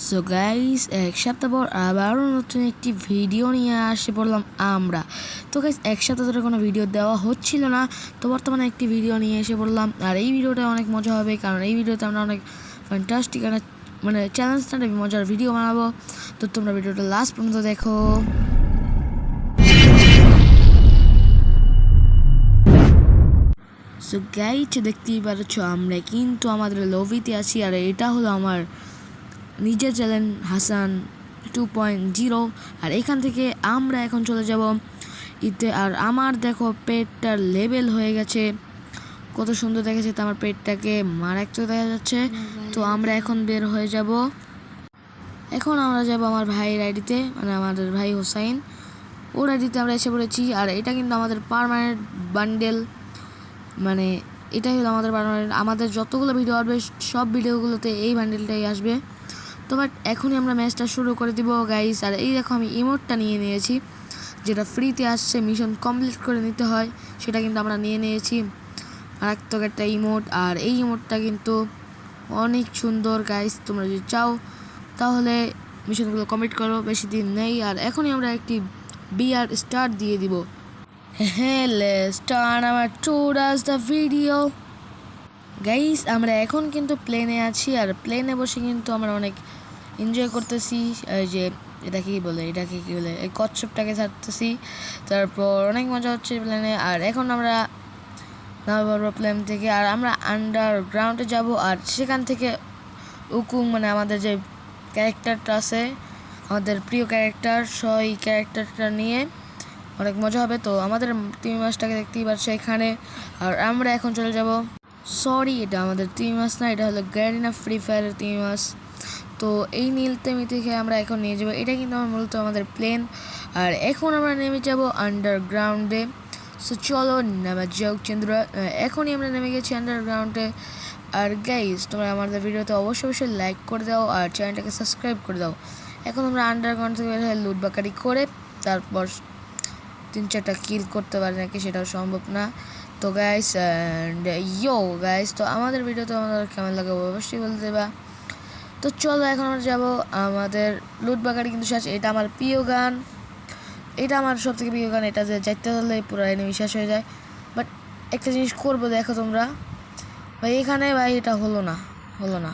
So guys, এক সপ্তাহ পর আবারও নতুন একটি ভিডিও নিয়ে আসে পড়লাম আমরা। তো গাইস, এক সপ্তাহ ধরে কোনো ভিডিও দেওয়া হচ্ছিল না, তো বর্তমানে একটি ভিডিও নিয়ে এসে পড়লাম। আর এই ভিডিওটা অনেক মজা হবে, কারণ এই ভিডিওতে আমরা অনেক ফ্যান্টাস্টিক মানে চ্যালেঞ্জটা মজার ভিডিও বানাবো। তো তোমরা ভিডিওটা লাস্ট পর্যন্ত দেখো। সো গাইস, দেখতেই পাচ্ছ আমরা কিন্তু আমাদের লবিতে আছি, আর এটা হলো আমার নিজের চ্যানেল হাসান 2.0। আর এখান থেকে আমরা এখন চলে যাব ইতে। আর আমার দেখো পেটটার লেভেল হয়ে গেছে, কত সুন্দর দেখেছে তো আমার পেটটাকে, মারাত্মক দেখা যাচ্ছে। তো আমরা এখন বের হয়ে যাব। এখন আমরা যাব আমার ভাইয়ের আইডিতে, মানে আমাদের ভাই হোসাইন, ওর আইডিতে আমরা এসে পড়েছি। আর এটা কিন্তু আমাদের পার্মানেন্ট বান্ডেল, মানে এটাই হলো আমাদের পার্মানেন্ট। আমাদের যতগুলো ভিডিও আসবে সব ভিডিওগুলোতে এই বান্ডেলটাই আসবে। তো বাট এখনই আমরা ম্যাচটা শুরু করে দিব গাইস। আর এই দেখো আমি ইমোটটা নিয়ে নিয়েছি, যেটা ফ্রিতে আসছে, মিশন কমপ্লিট করে নিতে হয়, সেটা কিন্তু আমরা নিয়ে নিয়েছি। মারাত্মক একটা ইমোট, আর এই ইমোটটা কিন্তু অনেক সুন্দর গাইস। তোমরা যদি চাও তাহলে মিশনগুলো কমপ্লিট করো, বেশি দিন নেই। আর এখনই আমরা একটি বিআর স্টার্ট দিয়ে দিব। হ্যাঁ, স্টার্ট আমার টুডাস দ্য ভিডিও। গাইস, আমরা এখন কিন্তু প্লেনে আছি, আর প্লেনে বসে কিন্তু আমরা অনেক এনজয় করতেছি। এই যে এটাকে কী বলে এই কচ্ছপটাকে ছাড়তেছি, তারপর অনেক মজা হচ্ছে প্লেনে। আর এখন আমরা নামবো প্লেন থেকে, আর আমরা আন্ডারগ্রাউন্ডে যাব। আর সেখান থেকে উকুং, মানে আমাদের যে ক্যারেক্টারটা আছে, আমাদের প্রিয় ক্যারেক্টার, সেই ক্যারেক্টারটা নিয়ে অনেক মজা হবে। তো আমাদের টিম ম্যাচটাকে দেখতেই পাচ্ছ এখানে। আর আমরা এখন চলে যাব, সরি এটা আমাদের টিম ম্যাচ না, এটা হলো গ্যারিনা ফ্রি ফায়ারের টিম ম্যাচ। তো এই নীলতেমি থেকে আমরা এখন নিয়ে যাবো, এটা কিন্তু আমার মূলত আমাদের প্লেন। আর এখন আমরা নেমে যাব আন্ডারগ্রাউন্ডে। সো চলো নেমে যাও চন্দ্রা, এখনই আমরা নেমে গেছি আন্ডারগ্রাউন্ডে। আর গাইস, তোমরা আমাদের ভিডিওতে অবশ্যই লাইক করে দাও আর চ্যানেলটাকে সাবস্ক্রাইব করে দাও। এখন আমরা আন্ডারগ্রাউন্ড থেকে লুট বাকারি করে তারপর 3-4টা কিল করতে পারি নাকি সেটাও সম্ভব না। তো গাইস গাইস, তো আমাদের ভিডিওতে আমাদের কেমন লাগে অবশ্যই বলতে দেবা। তো চলো এখন আমরা যাবো আমাদের লুট বাকারি কিন্তু শেষ। এটা আমার প্রিয় গান, এটা আমার সব থেকে প্রিয় গান। এটা যে যাইতে হলে পুরো এনিমি শেষ হয়ে যায়। বাট একটা জিনিস করবো, দেখো তোমরা ভাই, এখানে ভাই এটা হলো না,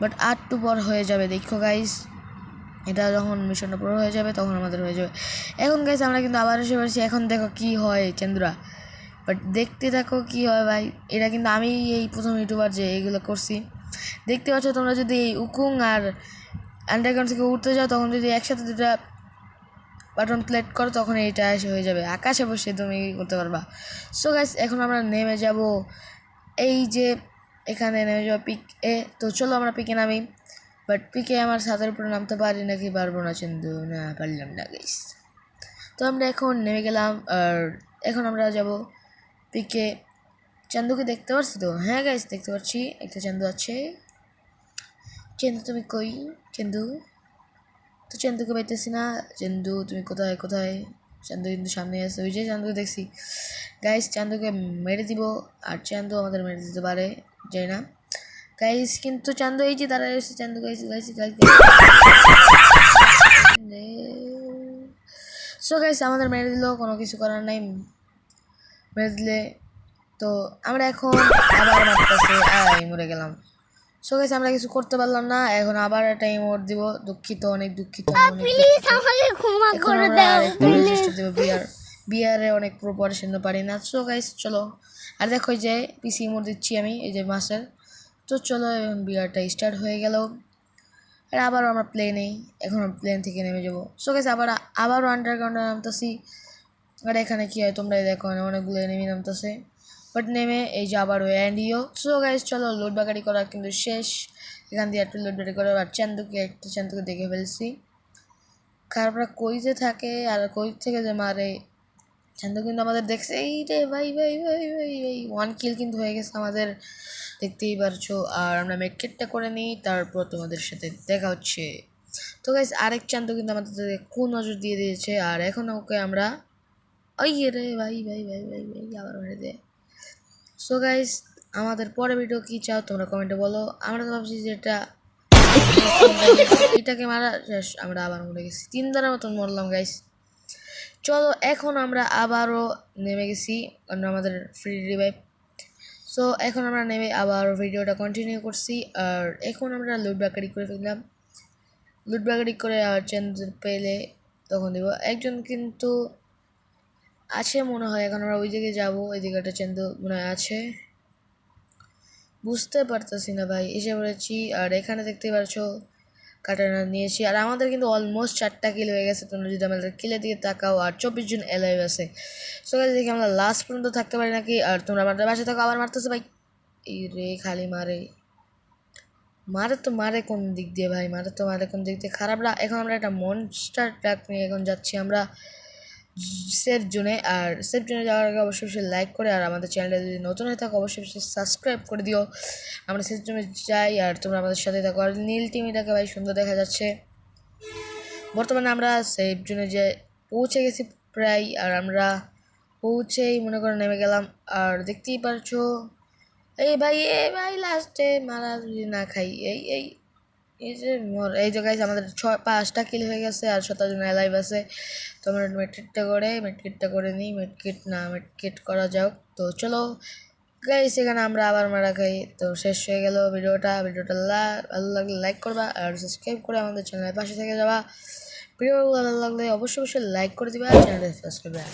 বাট আর টু পর হয়ে যাবে, দেখো গাইস। এটা যখন মিশনটা পুরো হয়ে যাবে তখন আমাদের হয়ে যাবে। এখন গাইস আমরা কিন্তু আবার এসে পড়েছি, এখন দেখো কি হয় চন্দ্রা, বাট দেখতে থাকো কি হয় ভাই। এটা কিন্তু আমি এই প্রথম ইউটিউবার যে এইগুলো করছি, দেখতে পাচ্ছ তোমরা। যদি এই উকুং আর আন্ডারগ্রাউন্ড থেকে উঠতে যাও, তখন যদি একসাথে দুটা বাটন প্লেট করো, তখন এইটা এসে হয়ে যাবে, আকাশে বসে তুমি করতে পারবা। সো গাইস, এখন আমরা নেমে যাব, এই যে এখানে নেমে যাবো পিক এ। তো চলো আমরা পিকে নামি, বাট পিকে আমার ছাদের উপরে নামতে পারি নাকি পারবো না কিন্তু, না পারলাম না গাইস। তো আমরা এখন নেমে গেলাম, আর এখন আমরা যাব পিকে। চান্দুকে দেখতে পাচ্ছি তো? হ্যাঁ গাইস, দেখতে পাচ্ছি একটা চান্দু আছে। চেন্দু তুমি কই? চেন্দু তো চান্দুকে পাইতেছি না। চান্দু তুমি কোথায়? চান্দু কিন্তু সামনে আছে, ওই যে চান্দুকে দেখছি গাইস। চান্দুকে মেরে দিব, আর চান্দু আমাদের মেরে দিতে পারে, যাই না গাইস। কিন্তু চান্দু এই যে দাঁড়ায় রয়েছে, Chandu guys guys guys. So guys, আমাদের মেরে দিল, কোনো কিছু করার নাই, মেরে দিলে। তো আমরা এখন আবার মারতেছে, মরে গেলাম। সো গাইস, আমরা কিছু করতে পারলাম না, এখন আবার একটা ইমোট দিব। দুঃখিত, অনেক দুঃখিত। এখন আমরা চেষ্টা দেবো বিয়ারে অনেক প্রপারেশন পারি না। সো গাইস চলো, আর দেখো যে পিসি ইমোট দিচ্ছি আমি, এই যে মাস্টার। তো চলো, এখন বিয়ারটা স্টার্ট হয়ে গেল। আর আবারও আমরা প্লেনে, এখন প্লেন থেকে নেমে যাবো। সো গাইস, আবারও আন্ডারগ্রাউন্ডে নামতেছি। আর এখানে কি হয় তোমরা দেখো, অনেকগুলো এনিমি নামতেছে, বাট নেমে এই যে আবারও অ্যান্ডিও। সো গাইস চলো, লোড বাকারি করা কিন্তু শেষ, এখান দিয়ে একটু লোড বাকারি করা। আর চান্দুকে দেখে ফেলছি, খারাপরা কইতে থাকে আর কই থেকে যে মারে। চান্দু কিন্তু আমাদের দেখছে, এই রে ভাই 1 কিল কিন্তু হয়ে গেছে আমাদের, দেখতেই পারছো। আর আমরা মেডকিটটা করে নিই, তারপর তোমাদের সাথে দেখা হচ্ছে। তো গাইস, আরেক চান্দু কিন্তু আমাদের কোন নজর দিয়ে দিয়েছে, আর এখন ওকে আমরা ওই রে ভাই আবার মেরে দে। সো গাইস, আমাদের পরে ভিডিও কি চাও তোমরা কমেন্টে বলো। আমরা তো ভাবছি যে এটা এটাকে মারা শেষ, আমরা আবার মরে গেছি, 3 দ্বারা মতন মরলাম গাইস। চলো এখন আমরা আবারও নেমে গেছি, কারণ আমাদের ফ্রি রিভাইভ। সো এখন আমরা নেমে আবার ভিডিওটা কন্টিনিউ করছি। আর এখন আমরা লুট ব্যাকারি করে ফেললাম, লুট ব্যাকারি করে আর চেঞ্জ পেলে তখন দেবো। একজন কিন্তু আছে মনে হয়, এখন আমরা ওই দিকে যাবো, ওই দিকে একটা চেঞ্জ মনে হয় আছে, বুঝতে পারতেছি না ভাই। এসে পড়েছি আর এখানে দেখতে পাচ্ছো কাটানা নিয়েছি। আর আমাদের কিন্তু অলমোস্ট 4টা কিল হয়ে গেছে, তোমরা যদি আমাদের কিলের দিকে তাকাও। আর 24 জন এলাইভ আছে। সো গাইস দেখি আমরা লাস্ট পর্যন্ত থাকতে পারি নাকি। আর তোমরা আমাদের বাসে থাকো, আবার মারতেছে ভাই। এই রে খালি মারে মারে তো মারে কোন দিক দিয়ে ভাই, মারে তো মারে কোন দিক দিয়ে খারাপ। এখন আমরা একটা মনস্টার ট্রাক নিয়ে এখন যাচ্ছি আমরা সেফ জোনে। আর সেফ জোনে যাওয়ার আগে অবশ্যই অবশ্যই লাইক করে, আর আমাদের চ্যানেলটা যদি নতুন হয়ে থাকো অবশ্যই অবশ্যই সাবস্ক্রাইব করে দিও। আমরা সেফ জোনে যাই আর তোমরা আমাদের সাথে থাকো। আর নীল টিমিটাকে ভাই সুন্দর দেখা যাচ্ছে। বর্তমানে আমরা সেফ জোনে যে পৌঁছে গেছি প্রায়, আর আমরা পৌঁছেই মনে করে নেমে গেলাম। আর দেখতেই পারছো এই ভাই লাস্টে মারা যদি না খাই, এই যে এই যে গাইস আমাদের 5টা কিল হয়ে গেছে আর 17 জন অ্যালাইভ আছে। তো আমরা মেডকিটটা করে নিই। মেডকিট করা যাক। তো চলো গাইস এখানে আমরা আবার মারা খাই। তো শেষ হয়ে গেল ভিডিওটা ভালো লাগলে লাইক করবা আর সাবস্ক্রাইব করে আমাদের চ্যানেলের পাশে থেকে যাবা। ভিডিওগুলো ভালো লাগলে অবশ্যই অবশ্যই লাইক করে দিবা আর চ্যানেলটা সাবস্ক্রাইব করবে।